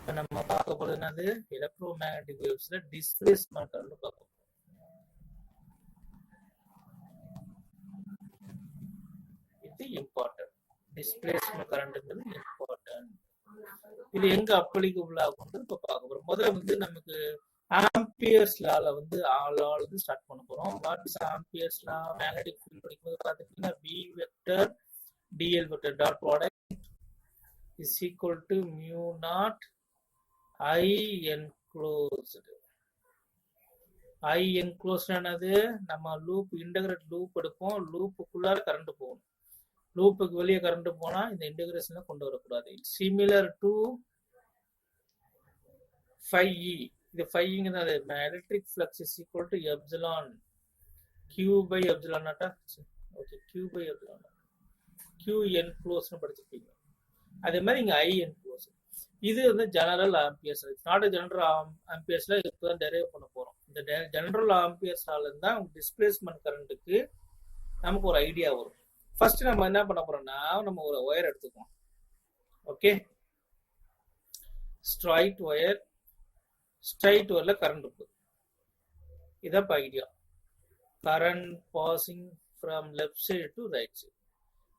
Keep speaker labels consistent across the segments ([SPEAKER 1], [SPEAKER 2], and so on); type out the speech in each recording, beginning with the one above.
[SPEAKER 1] இப்போ நம்ம பார்க்க போகிறது என்னது, எலக்ட்ரோ மேக்னெட்டிக் வேவ்ஸ்ல டிஸ்பிளேஸ்மெண்ட் பார்க்க போறோம். இது இம்பார்ட்டன்ட். Displacement கரண்ட்ங்கிறது important. இது எங்க அப்ளிகபிள் ஆகும்னு இப்போ பார்க்க போறோம். முதல்ல வந்து நமக்கு ஆம்பியர்ஸ் லால வந்து ஸ்டார்ட் பண்ண போறோம். What is Ampere's law? Magnetic field படிக்கும்போது பார்த்துட்டீங்கன்னா B vector dl vector dot product is equal to mu naught I enclosed. I enclosed என்னது? நம்ம லூப் இன்டகிரேட் லூப் எடுப்போம். லூப்புக்குள்ளார கரண்ட் போகணும். லூப்புக்கு வெளியே கரண்ட் போனா இந்த இன்டகிரேஷனை கொண்டு வரக்கூடாது. Similar to phi. இது phiங்கிறது electric flux is equal to epsilon Q by epsilon நாட்டா. Okay, Q by epsilon Q என்க்ளோஸ்னு படிச்சிருப்பீங்க. அதே மாதிரி இங்க I என்க்ளோஸ். இது வந்து ஜெனரல் ஆம்பியர்ஸ். நாட் ஜெனரல் ஆம்பியர்ஸ்ல இப்பதான் டெரைவ் பண்ண போறோம். இந்த ஜெனரல் ஆம்பியர்ஸ்ல இருந்தா டிஸ்பிளேஸ்மெண்ட் கரண்ட்டுக்கு நமக்கு ஒரு ஐடியா வரும். ஃபர்ஸ்ட் நம்ம என்ன பண்ண போறோம்னா, நம்ம ஒரு ஒயர் எடுத்துக்குவோம். Okay, straight wire. ஸ்ட்ரைட் ஒயர்ல கரண்ட் இருக்கு. இதான் idea. Current passing from left side to right side.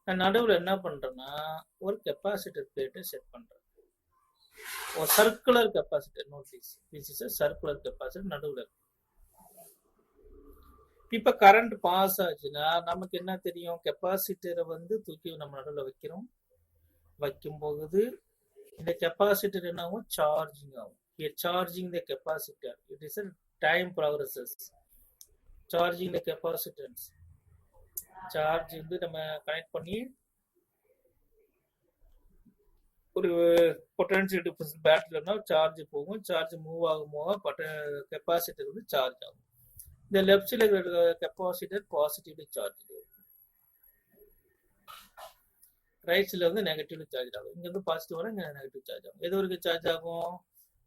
[SPEAKER 1] நான் நடுவில் என்ன பண்றேன்னா ஒரு கெப்பாசிட்டர் பிளேட்டை செட் பண்றேன். ஒரு circular capacitor. Notice, this is a circular capacitor நடுவில். இப்ப கரண்ட் பாஸ் ஆச்சுன்னா நமக்கு என்ன தெரியும்? கெப்பாசிட்டரை வந்து தூக்கி நம்ம நடுவில் வைக்கிறோம். வைக்கும்போது இந்த கெப்பாசிட்டர் என்ன ஆகும்? சார்ஜிங் ஆகும். Charging the capacitor. It is a time progresses. Charging the capacitance. Charge வந்து நம்ம கனெக்ட் பண்ணி ஒரு பொட்டன்ஷியல் டிஃபரன்ஸ் பேட்டரினா சார்ஜ் போகும். சார்ஜ் மூவ் ஆகும் கெப்பாசிட்டர் வந்து சார்ஜ் ஆகும். இந்த லெஃப்ட் சைடில் இருக்கிற கெப்பாசிட்டர் பாசிட்டிவ்லி சார்ஜ் ஆகும். ரைட் சைடில் வந்து நெகட்டிவ்லி சார்ஜ் ஆகும். இங்க வந்து பாசிட்டிவ் வரும், இங்க நெகட்டிவ் சார்ஜ் ஆகும். எது வரைக்கும் சார்ஜ் ஆகும்?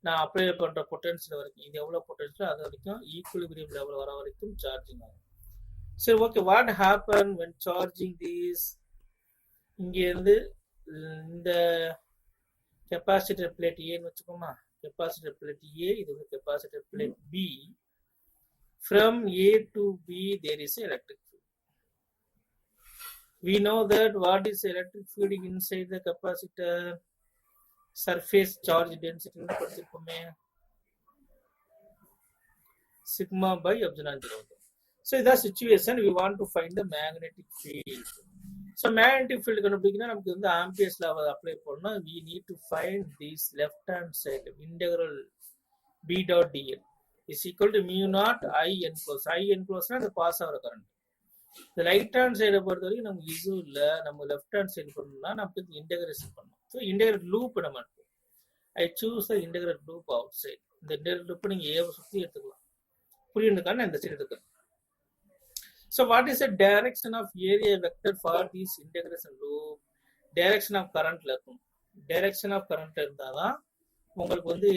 [SPEAKER 1] நான் அப்ளை பண்ற பொட்டன்ஷியல் வரைக்கும். இது எவ்வளவு பொட்டன்ஷியல் அது வரைக்கும் ஈக்குலிபிரியம் லெவல் வர வரைக்கும் சார்ஜிங் ஆகும். சரி, okay. What happen when charging these? இங்க இருந்து இந்த கெப்பாசிட்டர் பிளேட் ஏன்னு வச்சுக்கோமா. கெப்பாசிட்டர் பிளேட் ஏ, இது வந்து capacitor plate B. From A to B there is electric field. We know that what is electric field inside the capacitor? Surface charge density படிச்சிருப்போமே, sigma by epsilon 0. So in that situation we want to find the magnetic field. So magnetic field கண்டுபிடிக்கணும். நமக்கு வந்து amperes லா apply பண்ணனும். we need to find this left hand side integral B dot dl is equal to mu naught I enclosed. I enclosed னா அது pass ஆகிற current. இந்த right hand சைடை பொறுத்த வரைக்கும் நமக்கு இது இல்லை. நம்ம லெஃப்ட் ஹேண்ட் சைடு பண்ணணும்னா நமக்கு இன்டகிரேஷன் பண்ணணும். ஸோ இன்டகிரேட் லூப் நம்ம எடுப்போம். I choose the integrate loop outside. இந்த integrate loop நீங்க ஏவ சுத்தி எடுத்துக்கலாம். புரியுதுக்கான நான் இந்த சைடு எடுக்கிறேன். So what is the direction of area vector for this integration loop? Direction of current இருக்கும். Direction of current இருந்தாதான் உங்களுக்கு வந்து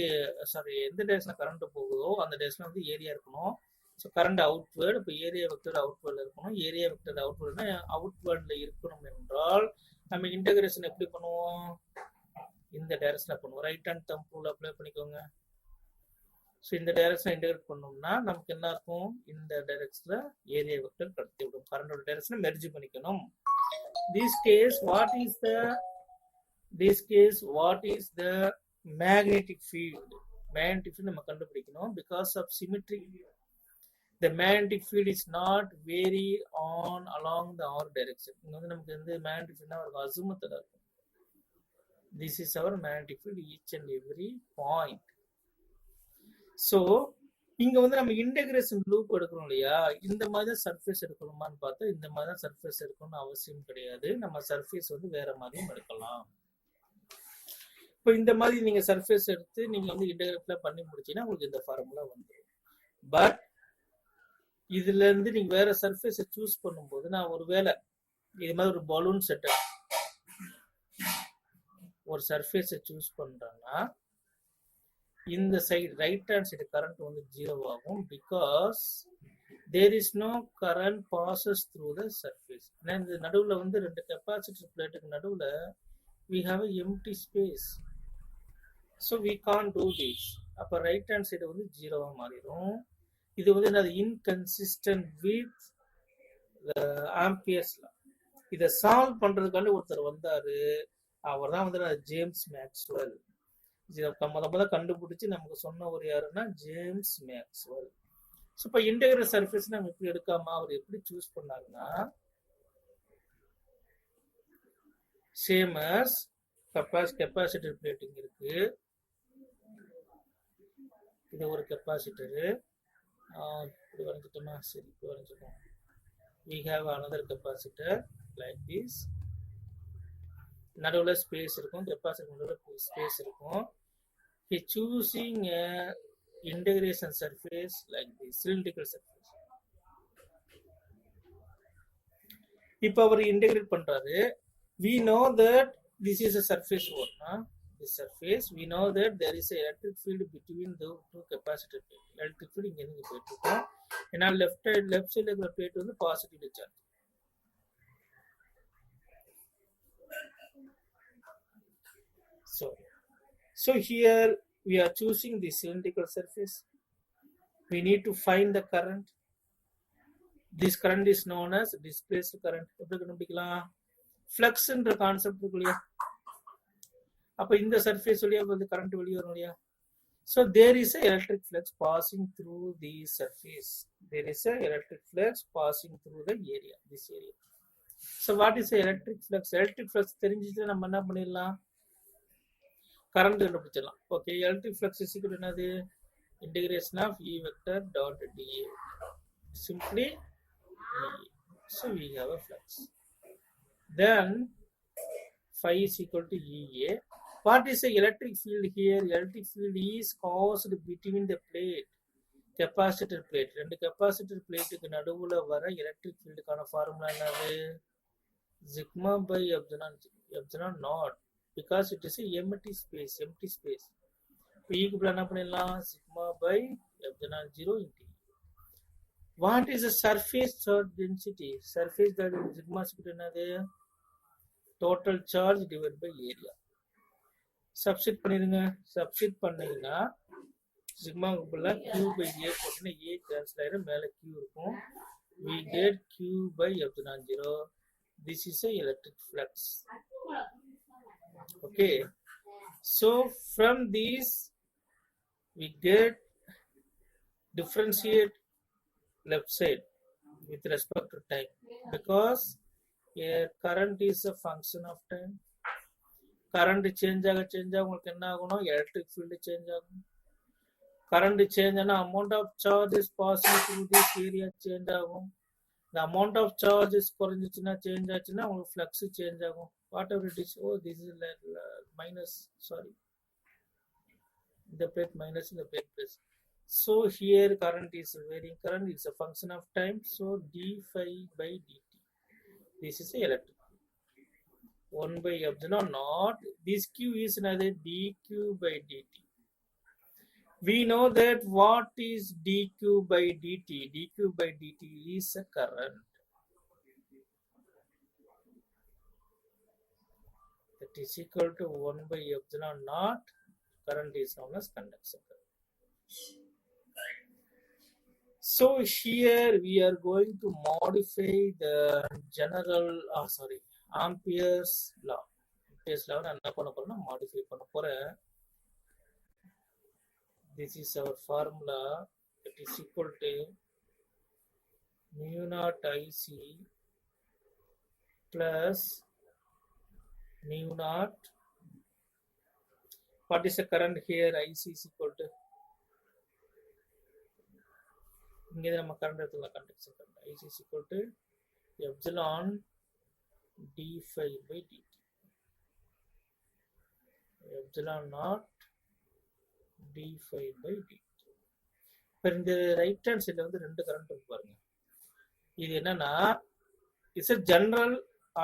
[SPEAKER 1] எந்த டைரக்ஷன் கரண்ட் போகுதோ அந்த டைரக்ஷன் வந்து ஏரியா இருக்கணும். So current outward. இப்போ ஏரியா வெக்டர் அவுட்வேர்டில் இருக்கணும். ஏரியா வெக்டர் அவுட்வேர்டுனா அவுட்வேர்டில் இருக்கணும் என்றால் நம்ம இன்டகிரேஷன் எப்படி பண்ணுவோம்? இந்த டைரக்ஷன்ல பண்ணுவோம். Right hand thumb rule apply பண்ணிக்கோங்க. ஸோ இந்த டைரக்ஷன் இன்டகிரேட் பண்ணோம்னா நமக்கு என்ன இருக்கும்? இந்த டைரக்ஷன்ல ஏரியா வெக்டர் கடத்தி விடும். கரண்டோட டைரக்ஷனை மெர்ஜ் பண்ணிக்கணும். This case what is the magnetic field? Magnetic field நம்ம கண்டுபிடிக்கணும். Because of symmetry the magnetic field is not vary on along the r direction. இங்க வந்து நமக்கு வந்து magnetic field ஒரு அசிமுத்ல இருக்கும். This is our magnetic field each and every point. So இங்க வந்து நம்ம இன்டகிரேஷன் லூப் எடுக்கிறோம் இல்லையா? இந்த மாதிரி தான் சர்ஃபேஸ் எடுக்கணுமான்னு பார்த்தா இந்த மாதிரி தான் சர்ஃபேஸ் எடுக்கணும்னு அவசியம் கிடையாது. நம்ம சர்ஃபேஸ் வந்து வேற மாதிரியும் எடுக்கலாம். இப்போ இந்த மாதிரி நீங்க சர்ஃபேஸ் எடுத்து நீங்க வந்து இன்டகிரேட்ல பண்ணி முடிச்சீங்கன்னா உங்களுக்கு இந்த ஃபார்முலா வந்துடும். பட் இதுல இருந்து நீங்க வேற சர்ஃபேஸை சூஸ் பண்ணும்போது நான் ஒருவேளை இது மாதிரி ஒரு பலூன் செட்டப் ஒரு சர்ஃபேஸை சூஸ் பண்றேன்னா இந்த side right hand side current வந்து 0 ஆகும். Because there is no current passes through the surface. இந்த நடுவில் வந்து ரெண்டு கெப்பாசிட்டர் பிளேட்டுக்கு நடுவில் we have a empty space. So we can do this. அப்போ ரைட் ஹேண்ட் சைடு வந்து ஜீரோவாக மாறிடும். இது வந்து என்னது இன்கன்சிஸ்டன்ட் வித் ஆம்பியர்ஸ் லா. இதை சால்வ் பண்றதுக்காண்டி ஒருத்தர் வந்தாரு, அவர் தான் வந்து ஜேம்ஸ் மேக்ஸ்வெல். முத கண்டுபிடிச்சு நமக்கு சொன்ன ஒரு யாருன்னா ஜேம்ஸ் மேக்ஸ்வெல். ஸோ இப்போ இன்டெகிரல் சர்ஃபேஸ் நம்ம எப்படி எடுக்காம அவர் எப்படி சூஸ் பண்ணாருன்னா, சேம் அஸ் கெப்பாசிட்டர் பிளேட்டிங் இருக்கு, இது ஒரு கெப்பாசிட்டரு இப்படி வரைஞ்சிட்டோமா, சரி இப்படி வரைஞ்சிட்டோம். we have another capacitor like this. நடுவில் ஸ்பேஸ் இருக்கும், கெப்பாசிட்டர் நடுவில் ஸ்பேஸ் இருக்கும். he choosing a integration surface like this, cylindrical surface. இப்போ அவர் இன்டெகிரேட் பண்றாரு. we know that this is a surface one, this surface we know that there is a electric field between the two capacitor plate. electric field இங்க இருந்து போயிட்டு இருக்கும். ஏன்னா left சைடுல இருக்கிற plate வந்து positive charge. So here we are choosing the cylindrical surface. We need to find the current. This current is known as displaced current. எப்படி கண்டுபிடிக்கலாம்? ஃப்ளக்ஸ்ன்ற கான்செப்ட் இருக்கு இல்லையா, அப்ப இந்த சர்ஃபேஸ் வழியா வந்து கரண்ட் வெளியே வரும் இல்லையா. So there is a electric flux passing through the surface. There is a electric flux passing through the area, this area. So what is the electric flux? Electric flux தெரிஞ்சிட்டு நம்ம என்ன பண்ணிடலாம், current கண்டுபிடிச்சிடலாம். Okay, electric flux is equal to என்னது, integration of E vector dot dA, simply dA. So we have a flux. Then phi is equal to EA. What is the electric field here? Electric field is caused between the plate, capacitor plate. ரெண்டு capacitor plateக்கு நடுவுல வர electric ஃபீல்டுக்கான formula என்னது, sigma by epsilon naught, because it is a empty space. P க்கு என்ன பண்ணிடலாம், sigma by epsilon 0 into E. What is the surface charge density? Surface charge sigma is என்னது, total charge divided by area. Substitute பண்ணிடுங்க. Substitute பண்ணீங்கன்னா சிக்மாக்கு பதிலாக Q by A போட்டோன்னா A cancel ஆயிடும், மேலே Q இருக்கும். We get Q by epsilon 0. This is a electric flux. Okay. So from these we get differentiate left side with respect to time, because here current is a function of time. Current change ஆக உங்களுக்கு என்ன ஆகணும், electric field change ஆகும். Current change ஆனால் amount of charge is passing through this area change ஆகும். இந்த amount of charges குறைஞ்சிச்சுன்னா change ஆச்சுன்னா உங்களுக்கு ஃப்ளக்ஸ் சேஞ்ச் ஆகும். Whatever it is. Oh this is minus, sorry, இந்த பிளேட் மைனஸ், இந்த plate plus. So here current is varying. Current is a function of time. So d phi by dt. This is electric 1 by epsilon naught. This Q is another dq by dt. We know that what is dq by dt. dq by dt is a current. That is equal to 1 by epsilon naught. Current is known as conduction current. So here we are going to modify the general, Ampere's law. Ampere's law நான் என்ன பண்ண போறேன்னா modify பண்ண போறேன். This is our formula. It is equal to mu naught IC plus mu naught. What is the current here? IC is equal to, இங்கே நம்ம current எடுத்துக்கலாம், conduction current. IC is equal to epsilon d phi by dt. Epsilon naught d phi by dt. இப்போ இந்த right hand சைடில் வந்து ரெண்டு current இருக்கு பாருங்க. இது என்னன்னா it's a general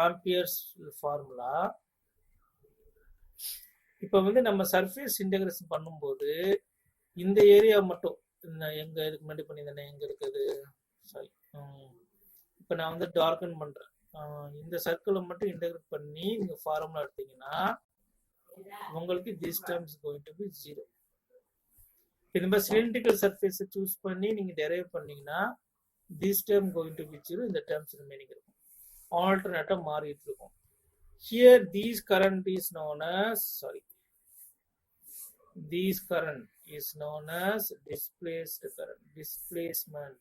[SPEAKER 1] Ampere's formula. இப்போ வந்து நம்ம சர்ஃபேஸ் இன்டகிரேஷன் பண்ணும்போது இந்த ஏரியா மட்டும், எங்க இதுக்கு முன்னாடி பண்ணியிருந்தேன், எங்க இருக்குது, சாரி, இப்போ நான் வந்து டார்கன் பண்றேன். இந்த சர்க்கிளை மட்டும் இன்டகிரேட் பண்ணி நீங்க ஃபார்முலா எடுத்தீங்கன்னா உங்களுக்கு this term is going to be 0. இந்த மாதிரி cylindrical surface choose பண்ணி நீங்க derive பண்ணீங்கன்னா this term going to be 0, இந்த terms remaining இருக்கும். Alternate மாறிட்டு இருக்கும். Here this current is known as this current is known as displaced current, displacement.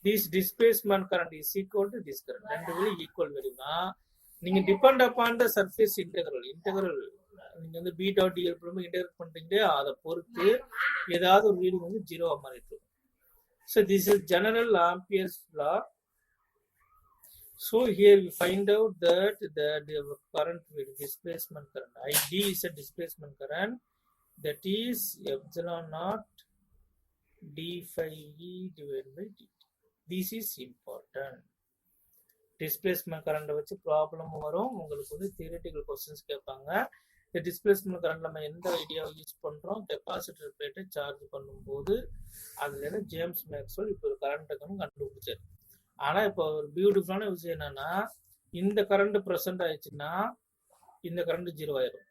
[SPEAKER 1] This displacement current is equal to this current. ரெண்டு வேலை equal வேணும்னா நீங்க depend upon the surface integral நீங்க வந்து B dot DL problem integrate பண்றீங்களே அதை பொறுத்து ஏதாவது ஒரு ரீடிங் வந்து 0 மாறிட்டு இருக்கும். So this is general Ampere's law. So here we find out that the current with displacement current ID is a displacement current, that is epsilon naught d phi e divided by dt. This is important. Displacement current வச்சு problem வரும், உங்களுக்கு வந்து theoretical questions கேட்பாங்க. இந்த displacement current நம்ம எந்த ஐடியாவை use பண்றோம், கெபாசிட்டர் பிளேட்டை சார்ஜ் பண்ணும்போது அதுல இருந்து ஜேம்ஸ் மேக்ஸ்வெல் இப்போ ஒரு கரண்ட் கண்டுபிடிச்சாரு. ஆனா இப்போ ஒரு பியூட்டிஃபுல்லான விஷயம் என்னன்னா, இந்த கரண்ட் ப்ரெசென்ட் ஆயிடுச்சுன்னா இந்த கரண்ட் 0 ஆயிரும்,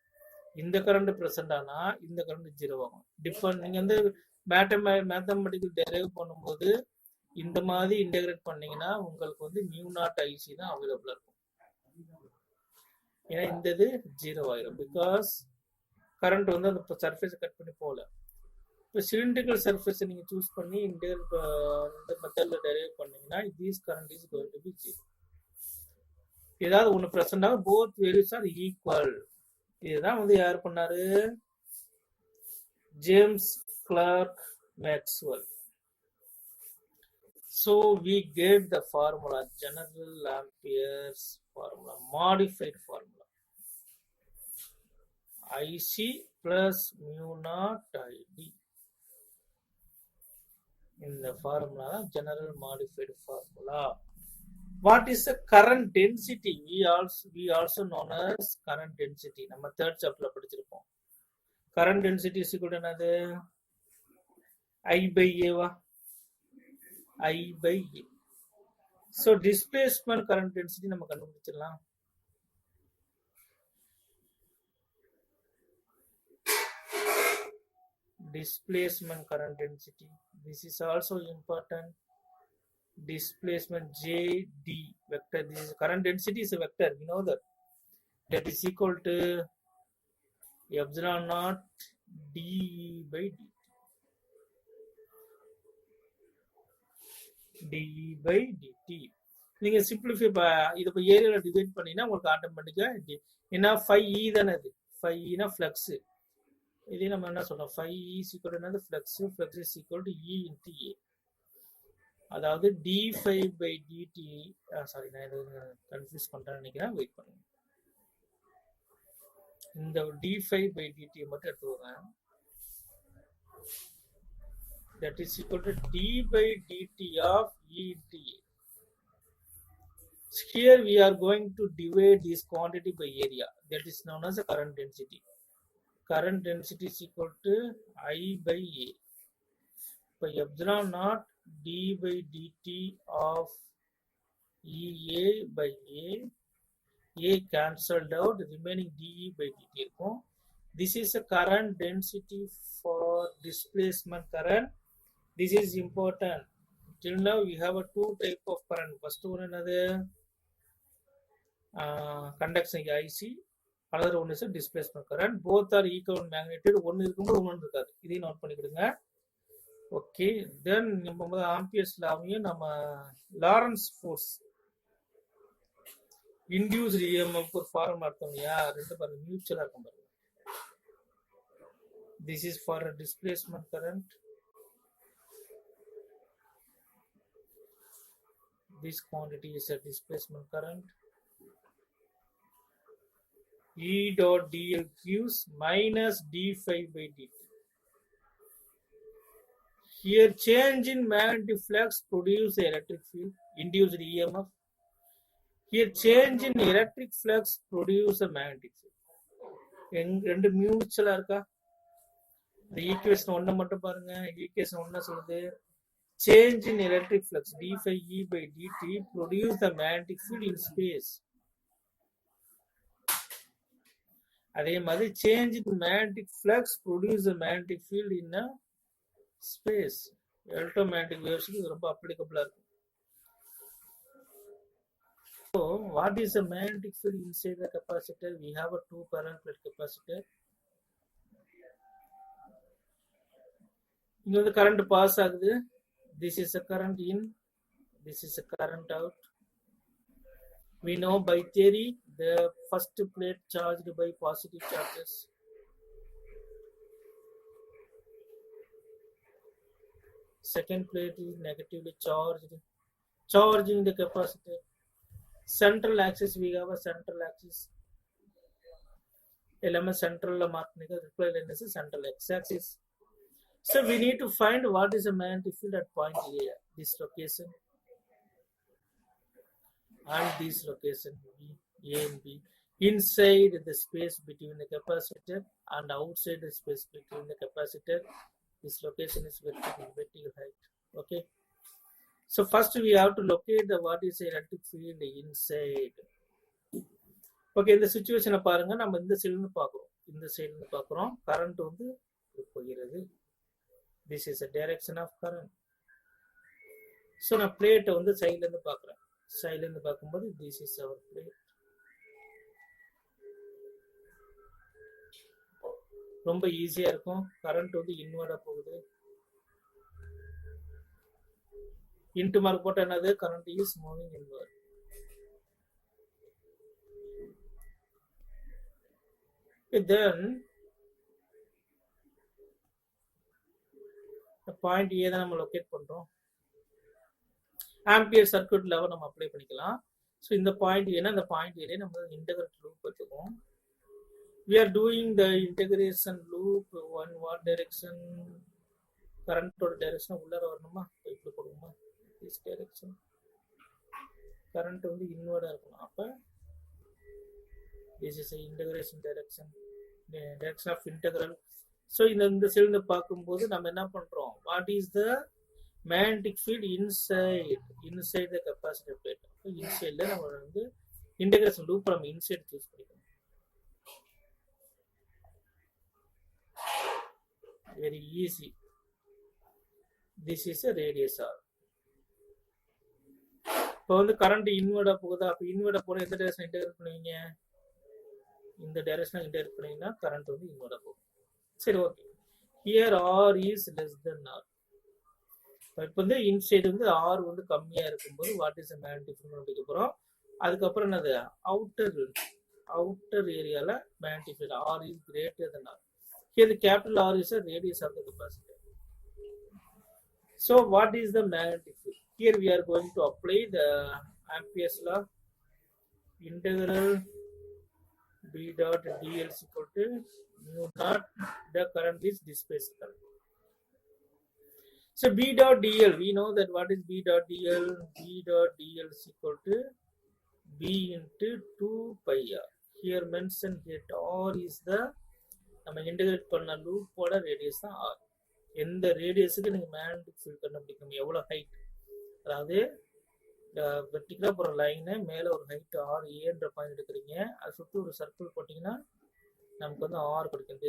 [SPEAKER 1] இந்த கரண்ட் ப்ரெசென்ட் ஆனா இந்த கரண்ட் 0 ஆகும். டிஃபரெண்ட் நீங்க வந்து மேத்தமெட்டிக்கல் டெரைவ் பண்ணும்போது இந்த மாதிரி இன்டெகிரேட் பண்ணீங்கன்னா உங்களுக்கு வந்து மியூ நாட் ஐசி தான் அவைலபிளா இருக்கும். ஏன்னா இந்த இது 0 ஆயிரும், பிகாஸ் கரண்ட் வந்து அந்த சர்ஃபேஸை கட் பண்ணி போகல. இப்போ சிலிண்ட்ரிக்கல் சர்ஃபேஸை நீங்க சூஸ் பண்ணி இந்த மெத்தட்ல டெரைவ் பண்ணீங்கன்னா this current is going to be 0. ஏதாவது ஒன்று ப்ரெசென்ட் ஆகும், போத் வேல்யூஸ் ஆர் ஈக்குவல். இதுதான் வந்து யார் பண்ணாரு, James Clark Maxwell. So we get the formula, general Ampere's formula, modified formula, IC plus mu naught ID. In the formula, general modified formula. What is the current density? We also known as current density. நம்ம third chapter படிச்சிருப்போம். Current density is equal to என்னது, I by A வா, I by A. So displacement current density நம்ம கண்டுபிடிச்சிடலாம். Displacement current density, this is also important. Displacement JD vector, this is current density is a vector, we know that is equal to epsilon naught d by dt. d by dt நீங்க simplify இதை இப்போ ஏரியாவில் divide பண்ணீங்கன்னா உங்களுக்கு ஆட்டோமேட்டிக்காக என்ன 5e தானே, அது 5e னா ஃப்ளக்ஸ். இதே நம்ம என்ன சொல்றோம், 5e ஈக்குவல் டு என்னது, flux is equal to e into a. அதாவது d5 by dt, சாரி நான் இது கன்ஃபியூஸ் பண்றேன்னு நினைக்கிறேன், வெயிட் பண்ணுங்க. இந்த d5 by dt மட்டும் எடுத்துக்கோங்க. That is equal to d by dt of e into a. Here we are going to divide this quantity by area, that is known as the current density. Current density is equal to I by A. By epsilon naught d by dt of EA by A cancelled out, remaining dE by dt இருக்கும். This is a current density for displacement current. This is important. Till now we have a two type of current. First one another conduction IC, another one is a displacement current. Both are equal in magnitude. One இருக்கும், one இருக்காது. இதையும் note பண்ணிக்கிடுங்க. Okay, தென் நம்ம amperes லாவையும் நம்ம Lawrence force induced EMF ஒரு formula எடுத்தோம் இல்லையா, ரெண்டு பாருங்க மியூச்சுவலா இருக்கும் பாருங்க. This is for a displacement current. This quantity is a displacement current. E dot dl gives minus d5 by dt. Here change in magnetic flux produce electric field, induced EMF. Here change in electric flux produce a magnetic field. ரெண்டு மியூச்சுவலா இருக்கா? இந்த equation ஒண்ணு மட்டும் பாருங்க. Equation ஒண்ணு சொல்லுது change in electric flux d phi E by dt produce the magnetic field in space. அதே மாதிரி change in magnetic flux produce the magnetic field in a space. Electromagnetic waves இது ரொம்ப applicable இருக்கும். So what is the magnetic field inside the capacitor? We have a 2 parallel plate capacitor. இங்க வந்து current pass ஆகுது. This is a current in, this is a current out. We know by theory the first plate charged by positive charges. Second plate is negatively charged, charging the capacitor. Central axis, we have a central axis. Element central la markniga reply line is central x-axis. So we need to find what is the magnetic field at point A, this location, and this location B, A and B, inside the space between the capacitor and outside the space between the capacitor. This location is vertical height. Okay. So first we have to locate the what is the electric field inside. Okay, இந்த சிச்சுவேஷனை பாருங்க. நம்ம இந்த சைடுல இருந்து பார்க்குறோம், இந்த சைடுல இருந்து பார்க்குறோம். கரண்ட் வந்து போகிறது. This is the direction of current. So நான் பிளேட்டை வந்து சைடுல இருந்து பார்க்குறேன். சைடுல இருந்து பார்க்கும்போது this is our plate. ரொம்ப ஈஸியா இருக்கும். கரண்ட் வந்து இன்வர்டா போகுது. இன்டு மார்க் போட்ட என்னது? Current is moving inward. Then point A தான் நம்ம லொகேட் பண்றோம். ஆம்பியர் சர்க்யூட் லெவல் நம்ம அப்ளை பண்ணிக்கலாம். ஸோ இந்த பாயிண்ட் ஏன்னா இந்த பாயிண்ட் ஏரியா நம்ம இன்டகிரேட் லூப் எடுத்துக்கோம். We are doing the integration loop one what direction, current or direction உள்ளார வரணுமா, இப்படி போடுவோமா, this direction current வந்து இன்வர்டா இருக்கணும். அப்ப this is a integration direction, the direction of integral. So இந்த சைடுல பார்க்கும்போது நம்ம என்ன பண்றோம், what is the magnetic field inside the capacitor plate. இன்சைட்ல நம்ம வந்து integration loop நம்ம இன்சைட் சூஸ் பண்ணிக்கணும். Very easy. This is a radius R. இப்போ வந்து கரண்ட் இன்வர்டா போகுதா, அப்ப இன்வர்டா போனா எந்த டைரக்ஷன் இன்டகிரேட் பண்ணுவீங்க, இந்த டைரக்ஷன் இன்டகிரேட் பண்ணீங்கன்னா கரண்ட் வந்து இன்வர்டா போகும். சரி, okay. Here R is less than R. இப்போ வந்து இன்சைடு வந்து R வந்து கம்மியா இருக்கும்போது வாட் இஸ் மேக்னெட்டிக் ஃபீல்ட் கண்டுபிடிக்க போறோம். அதுக்கப்புறம் என்னது, அவுட்டர் ஏரியால magnetic field R is greater than R. Here the capital R is a radius of the capacitor. So what is the magnetic field? Here we are going to apply the Ampere's law. Integral B dot dl is equal to mu naught. The current is displaced current. So B dot dl, we know that what is B dot dl? B dot dl is equal to B into 2 pi R. Here mentioned that R is the நம்ம integrate பண்ண லூப்போட radius தான் R. எந்த ரேடியஸுக்கு நீங்க magnetic field கண்டுபிடிக்கணும், எவ்வளவு height, அதாவது வெர்டிகலா போற லைனை மேல ஒரு ஹைட் R ஏன்ற பாயிண்ட் எடுக்கிறீங்க, அதை சுற்றி ஒரு சர்க்கிள் போட்டீங்கன்னா நமக்கு வந்து R கிடைக்கும்.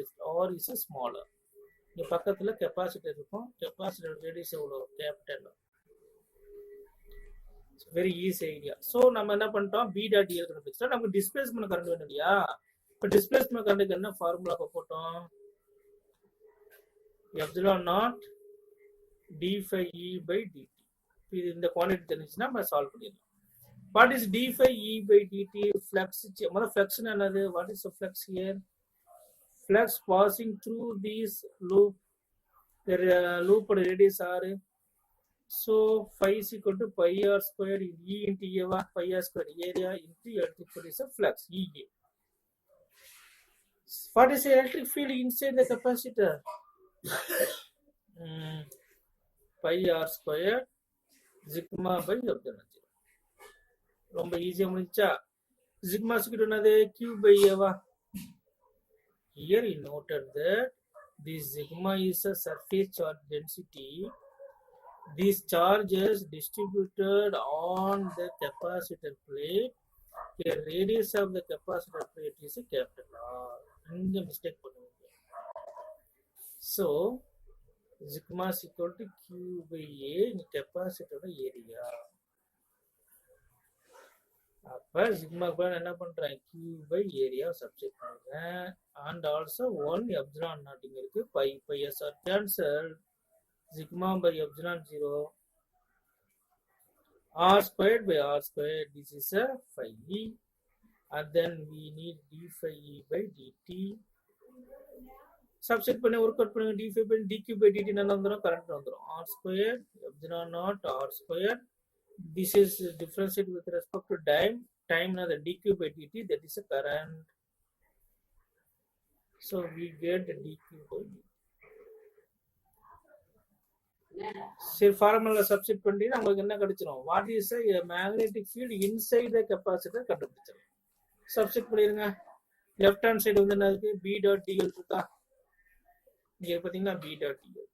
[SPEAKER 1] R is smaller. இங்க பக்கத்துல கெப்பாசிட்டர் இருக்கும், கெப்பாசிட்டர் ரேடியஸ் எவ்வளோ, capital. Very easy idea. So நம்ம என்ன பண்ணிட்டோம், பி டாட் டிஎல் கண்டுபிடிச்சா நமக்கு டிஸ்பிளேஸ்மென்ட் கரண்ட் வேணும் இல்லையா. இப்போ டிஸ்பிளேஸ்மென்ட் கரண்ட்டுக்கு என்ன ஃபார்முலா போட்டோம், epsilon naught D phi E by DT. இது இந்த குவான்டிட்டி தெரிஞ்சுன்னா நம்ம சால்வ் பண்ணிடலாம். What is D phi E by DT? Flux. முதல்ல ஃப்ளக்ஸ்னா என்னது, what is flux here? Flux passing through these loop. லூப்போட radius R. So phi is equal to pi r square E into A, pi r square area into electric field is a flux EA. What is the electric field inside the capacitor? Pi r square sigma by epsilon 0. ரொம்ப ஈஸியா முடிஞ்சா. sigma square என்னது, Q by A. Here you noted that this sigma is a surface charge density These charges distributed on the capacitor plate. The radius of the capacitor plate is a capital R. In the mistake. So, sigma is equal to Q by A in capacitor area. அப்ப சிக்மாக்கு என்ன பண்றேன் Q by area substitute பண்றேன் and also 1 epsilon naught இங்க இருக்கு pi s are cancelled sigma by epsilon 0 r squared by r squared this is a phi e and then we need d phi e by dt substitute பண்ணி work out பண்ணுங்க d phi by dq by dt என்ன வந்துரும் current வந்துரும் r squared epsilon naught r squared this is differentiated with respect to time now the dq by dt that is a current so we get dq by dt சரி formula substitute பண்ணி நமக்கு என்ன கிடைச்சிரும் what is a magnetic field inside the capacitor கண்டுபிடிச்சிரும் substitute பண்ணிருங்க left hand side வந்து என்ன இருக்கு b dot dl இருக்கா இங்க பாத்தீங்கன்னா b dot dl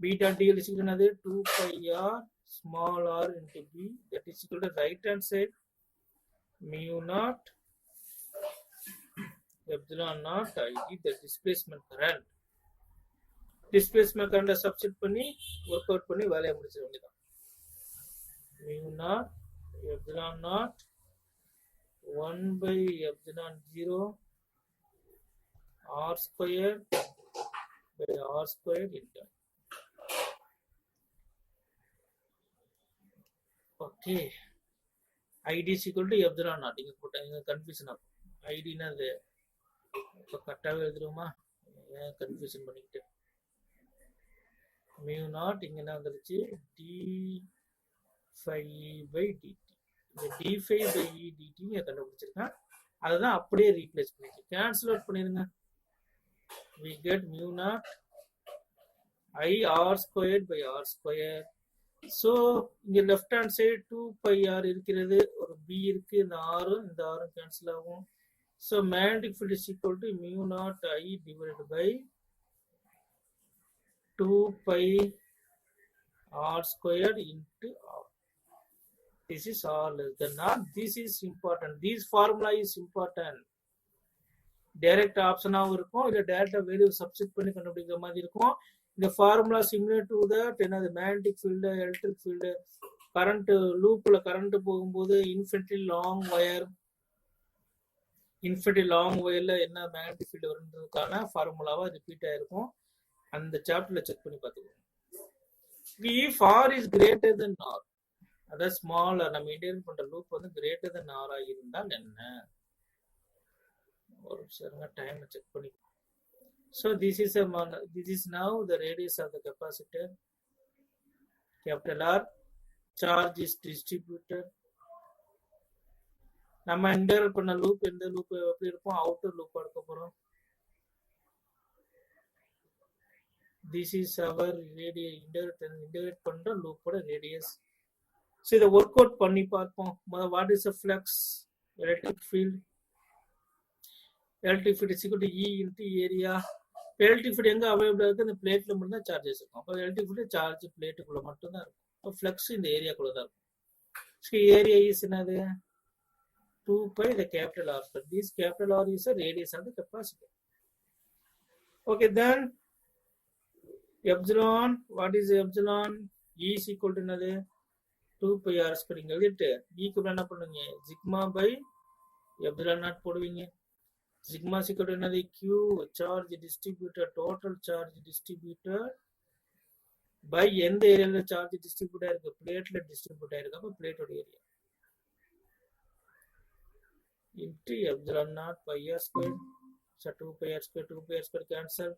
[SPEAKER 1] b dot dl is equal to 2 pi r small r into b that is equal to right hand side mu naught epsilon naught id the displacement current substitute பண்ணி work out பண்ணி வேலையை முடிச்சிட வேண்டியதான் mu naught epsilon naught 1 by epsilon 0 r square by r square into okay id is equal to epsilon naught இங்க போட்டா confusion ஆகும் id னா அது இப்ப கரெக்டாவே எழுதுறோமா ஏன் கன்ஃபியூஷன் பண்ணிக்கிட்டு mu naught இங்க என்ன வந்துருச்சு d phi by dt இந்த d phi by dt இங்க கண்டுபிடிச்சிருக்கேன் அதுதான் அப்படியே ரீப்ளேஸ் பண்ணிட்டு கேன்சல் அவுட் பண்ணிருங்க we get mu naught I r squared by r square so இங்க left hand side 2 pi r இருக்கிறது ஒரு b இருக்கு இந்த r கேன்சல் ஆகும் so magnetic field is equal to mu naught I divided by 2 pi r squared into r this is r less than r this is important this formula is important direct option ஆவும் இருக்கும் இல்ல டைரக்டா value substitute பண்ணி கண்டுபிடிக்கிற மாதிரி இருக்கும் இந்த formula similar to that என்னது magnetic field electric field current லூப்ல கரண்ட் போகும்போது இன்ஃபினிட்டி லாங் வயர்ல என்ன மேக்னெட்டிக் ஃபீல்ட் வருன்றதுக்கான ஃபார்முலாவா ரிப்பீட் ஆயிருக்கும் அந்த சாப்டர்ல செக் பண்ணி பார்த்துக்கோங்க if r is greater than r அதாவது ஸ்மால் நம்ம இன்டெகிரேட் பண்ற லூப் வந்து கிரேட்டர் than r ஆ இருந்தால் என்ன ஒரு நிமிஷம் டைம் செக் பண்ணி so this is now the radius of the capacitor capital R charge is distributed நம்ம இன்டெகிரேட் பண்ண லூப் எந்த லூப் எப்படி இருக்கும் அவுட்டர் லூப் எடுக்க போறோம் this is our radius integrate பண்ற லூப்போட radius so இத work out பண்ணி பார்ப்போம் what is the flux electric field is equal to E into area electric field எங்க அவைலபிளா இருக்கு இந்த பிளேட்ல மட்டும் தான் சார்ஜஸ் இருக்கும் அப்ப எலக்ட்ரிக் ஃபீல்ட் சார்ஜ் பிளேட்டுக்குள்ள மட்டும் தான் இருக்கும் அப்ப ஃப்ளக்ஸ் இந்த ஏரியாக்குள்ள தான் இருக்கும் ஏரியா இஸ் என்னது 2 pi the capital R square this capital R is a radius of the capacitor okay then epsilon what is epsilon E is equal to என்னது 2 pi R square இங்க எழுதிட்டு E க்கு என்ன பண்ணுவீங்க sigma by epsilon naught போடுவீங்க sigma is equal to another q charge distributed total charge distributed by எந்த ஏரியால charge distribute ஆயிருக்கு பிளேட்ல டிஸ்ட்ரிபியூட் ஆயிருக்கு அப்ப பிளேட்டோட area into epsilon naught pi r square so 2 pi r square cancel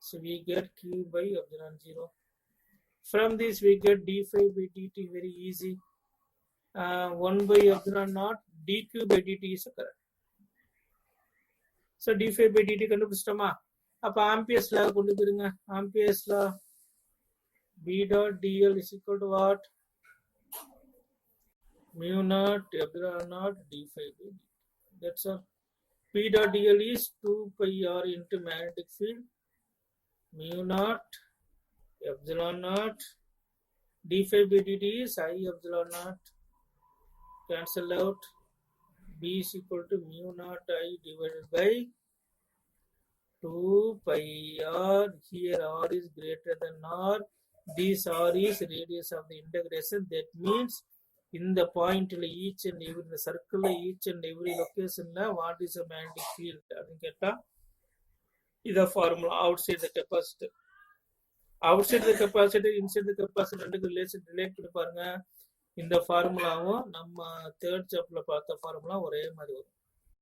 [SPEAKER 1] so we get q by epsilon 0 from this we get d phi by dt very easy 1 by epsilon naught dq by dt is a current so d phi by dt கண்டுபிடிச்சிட்டோமா அப்ப amperes லா கொண்டு போயிருங்க amperes law b dot dl is equal to what mu naught epsilon naught d phi by dt that's all p dot dl is 2 pi r into magnetic field mu naught epsilon naught d5 by dt is I epsilon naught, cancel out. B is equal to mu naught I divided by 2 pi r. Here r is greater than r. This r is radius of the integration. That means in the point each and every in the circle each and every location what is a magnetic field அப்படின்னு கேட்டா இத formula outside the capacitor. outside the capacitor inside the capacitor ரெண்டுக்கு relate பண்ணி பாருங்க. இந்த ஃபார்முலாவும் நம்ம third சாப்டர்ல பார்த்த ஃபார்முலா ஒரே மாதிரி வரும்.